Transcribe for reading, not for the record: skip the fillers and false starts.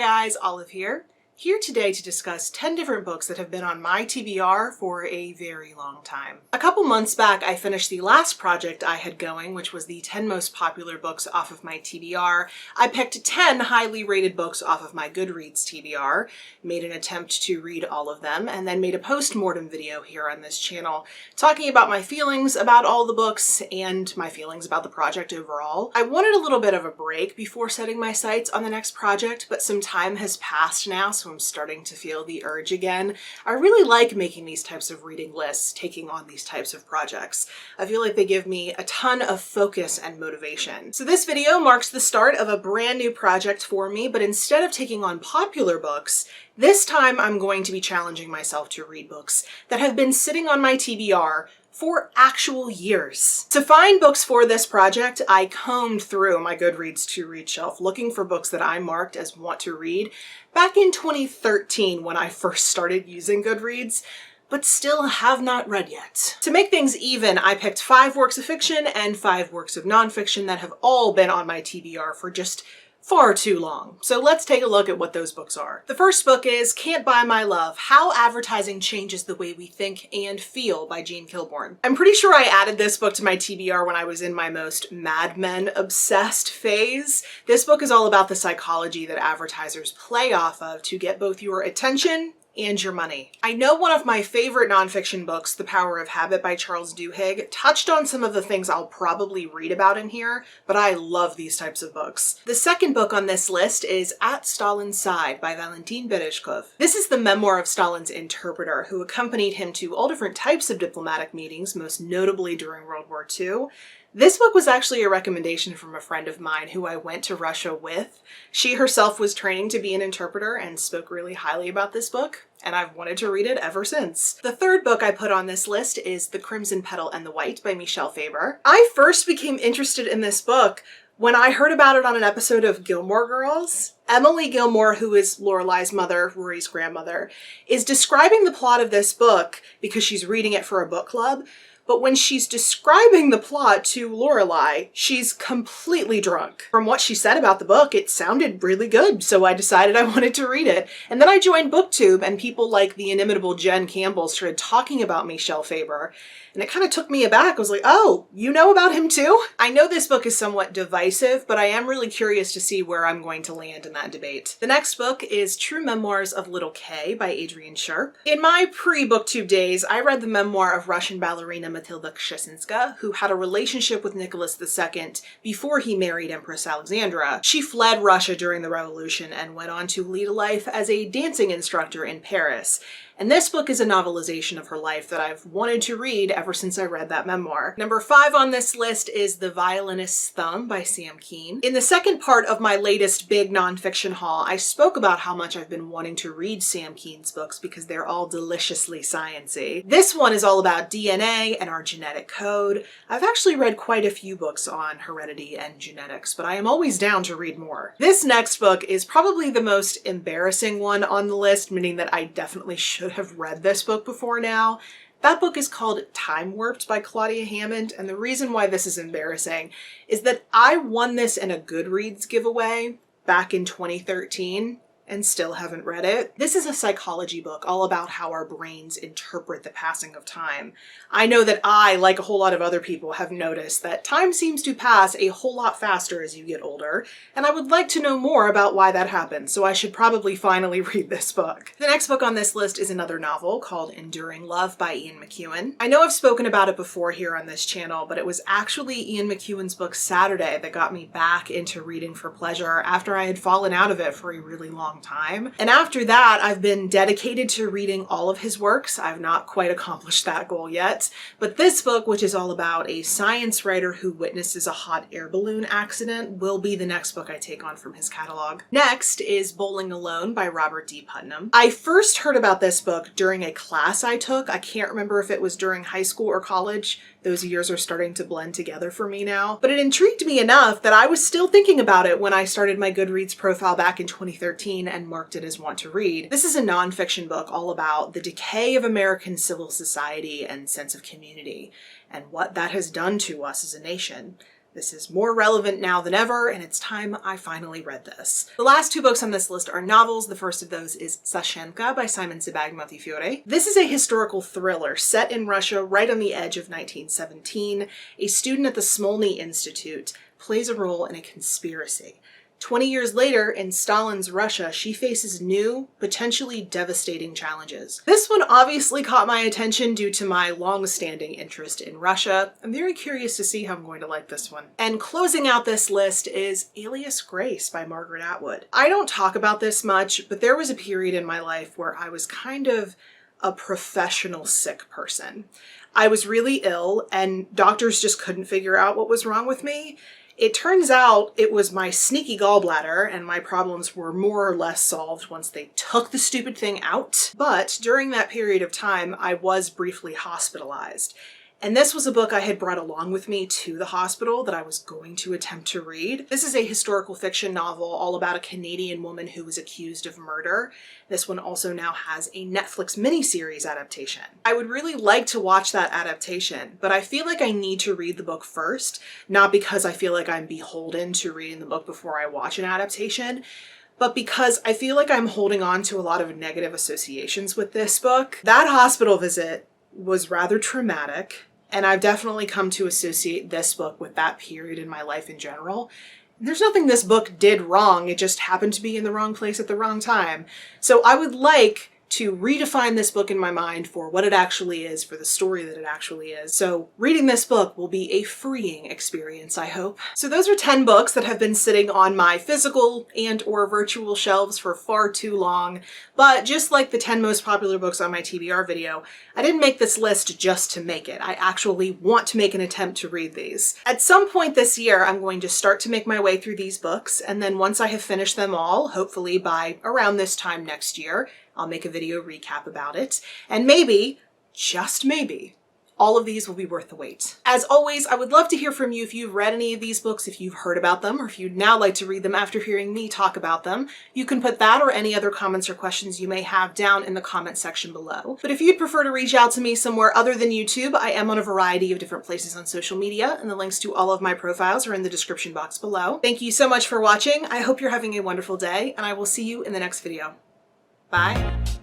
guys, Olive here. Here today to discuss 10 different books that have been on my TBR for a very long time. A couple months back, I finished the last project I had going, which was the 10 most popular books off of my TBR. I picked 10 highly rated books off of my Goodreads TBR, made an attempt to read all of them, and then made a post-mortem video here on this channel talking about my feelings about all the books and my feelings about the project overall. I wanted a little bit of a break before setting my sights on the next project, but some time has passed now, so I'm starting to feel the urge again. I really like making these types of reading lists, taking on these types of projects. I feel like they give me a ton of focus and motivation. So this video marks the start of a brand new project for me, but instead of taking on popular books, this time I'm going to be challenging myself to read books that have been sitting on my TBR for actual years. To find books for this project, I combed through my Goodreads to read shelf looking for books that I marked as want to read back in 2013 when I first started using Goodreads, but still have not read yet. To make things even, I picked 5 works of fiction and 5 works of nonfiction that have all been on my TBR for just far too long. So let's take a look at what those books are. The first book is Cant Buy My Love, How Advertising Changes the Way We Think and Feel by Jean Kilbourne. I'm pretty sure I added this book to my TBR when I was in my most Mad Men obsessed phase. This book is all about the psychology that advertisers play off of to get both your attention and your money. I know one of my favorite nonfiction books, The Power of Habit by Charles Duhigg, touched on some of the things I'll probably read about in here, but I love these types of books. The second book on this list is At Stalin Side by Valentin Berezhkov. This is the memoir of Stalin's interpreter, who accompanied him to all different types of diplomatic meetings, most notably during World War II. This book was actually a recommendation from a friend of mine who I went to Russia with. She herself was training to be an interpreter and spoke really highly about this book, and I've wanted to read it ever since. The third book I put on this list is The Crimson Petal and the White by Michelle Faber. I first became interested in this book when I heard about it on an episode of Gilmore Girls. Emily Gilmore, who is Lorelai's mother, Rory's grandmother, is describing the plot of this book because she's reading it for a book club. But when she's describing the plot to Lorelai, she's completely drunk. From what she said about the book, it sounded really good, so I decided I wanted to read it. And then I joined BookTube, and people like the inimitable Jen Campbell started talking about Michelle Faber. And it kind of took me aback. I was like, oh, you know about him too? I know this book is somewhat divisive, but I am really curious to see where I'm going to land in that debate. The next book is True Memoirs of Little Kay by Adrian Sharp. In my pre-BookTube days, I read the memoir of Russian ballerina Matilda Kshesinska, who had a relationship with Nicholas II before he married Empress Alexandra. She fled Russia during the revolution and went on to lead a life as a dancing instructor in Paris. And this book is a novelization of her life that I've wanted to read ever since I read that memoir. Number 5 on this list is The Violinists Thumb by Sam Keen. In the second part of my latest big nonfiction haul, I spoke about how much I've been wanting to read Sam Keen's books because they're all deliciously sciencey. This one is all about DNA and our genetic code. I've actually read quite a few books on heredity and genetics, but I am always down to read more. This next book is probably the most embarrassing one on the list, meaning that I definitely should have read this book before now. That book is called Time Warped by Claudia Hammond, and the reason why this is embarrassing is that I won this in a Goodreads giveaway back in 2013 and still haven't read it. This is a psychology book all about how our brains interpret the passing of time. I know that I, like a whole lot of other people, have noticed that time seems to pass a whole lot faster as you get older, and I would like to know more about why that happens, so I should probably finally read this book. The next book on this list is another novel called Enduring Love by Ian McEwan. I know I've spoken about it before here on this channel, but it was actually Ian McEwan's book Saturday that got me back into reading for pleasure after I had fallen out of it for a really long time. And after that, I've been dedicated to reading all of his works. I've not quite accomplished that goal yet, but this book, which is all about a science writer who witnesses a hot air balloon accident, will be the next book I take on from his catalog. Next is Bowling Alone by Robert D. Putnam. I first heard about this book during a class I took. I can't remember if it was during high school or college. Those years are starting to blend together for me now. But it intrigued me enough that I was still thinking about it when I started my Goodreads profile back in 2013 and marked it as want to read. This is a nonfiction book all about the decay of American civil society and sense of community, and what that has done to us as a nation. This is more relevant now than ever, and it's time I finally read this. The last two books on this list are novels. The first of those is Sashenka by Simon Sebag Montefiore. This is a historical thriller set in Russia right on the edge of 1917. A student at the Smolny Institute plays a role in a conspiracy. 20 years later, in Stalin's Russia, she faces new, potentially devastating challenges. This one obviously caught my attention due to my long-standing interest in Russia. I'm very curious to see how I'm going to like this one. And closing out this list is Ilias Grace by Margaret Atwood. I don't talk about this much, but there was a period in my life where I was kind of a professional sick person. I was really ill, and doctors just couldn't figure out what was wrong with me. It turns out it was my sneaky gallbladder, and my problems were more or less solved once they took the stupid thing out. But during that period of time, I was briefly hospitalized. And this was a book I had brought along with me to the hospital that I was going to attempt to read. This is a historical fiction novel all about a Canadian woman who was accused of murder. This one also now has a Netflix miniseries adaptation. I would really like to watch that adaptation, but I feel like I need to read the book first, not because I feel like I'm beholden to reading the book before I watch an adaptation, but because I feel like I'm holding on to a lot of negative associations with this book. That hospital visit was rather traumatic, and I've definitely come to associate this book with that period in my life in general. There's nothing this book did wrong, it just happened to be in the wrong place at the wrong time. So I would like to redefine this book in my mind for what it actually is, for the story that it actually is. So reading this book will be a freeing experience, I hope. So those are 10 books that have been sitting on my physical and or virtual shelves for far too long. But just like the 10 most popular books on my TBR video, I didn't make this list just to make it. I actually want to make an attempt to read these. At some point this year, I'm going to start to make my way through these books, and then once I have finished them all, hopefully by around this time next year, I'll make a video recap about it, and maybe, just maybe, all of these will be worth the wait. As always, I would love to hear from you if you've read any of these books, if you've heard about them, or if you'd now like to read them after hearing me talk about them. You can put that or any other comments or questions you may have down in the comment section below. But if you'd prefer to reach out to me somewhere other than YouTube, I am on a variety of different places on social media, and the links to all of my profiles are in the description box below. Thank you so much for watching. I hope you're having a wonderful day, and I will see you in the next video. Bye.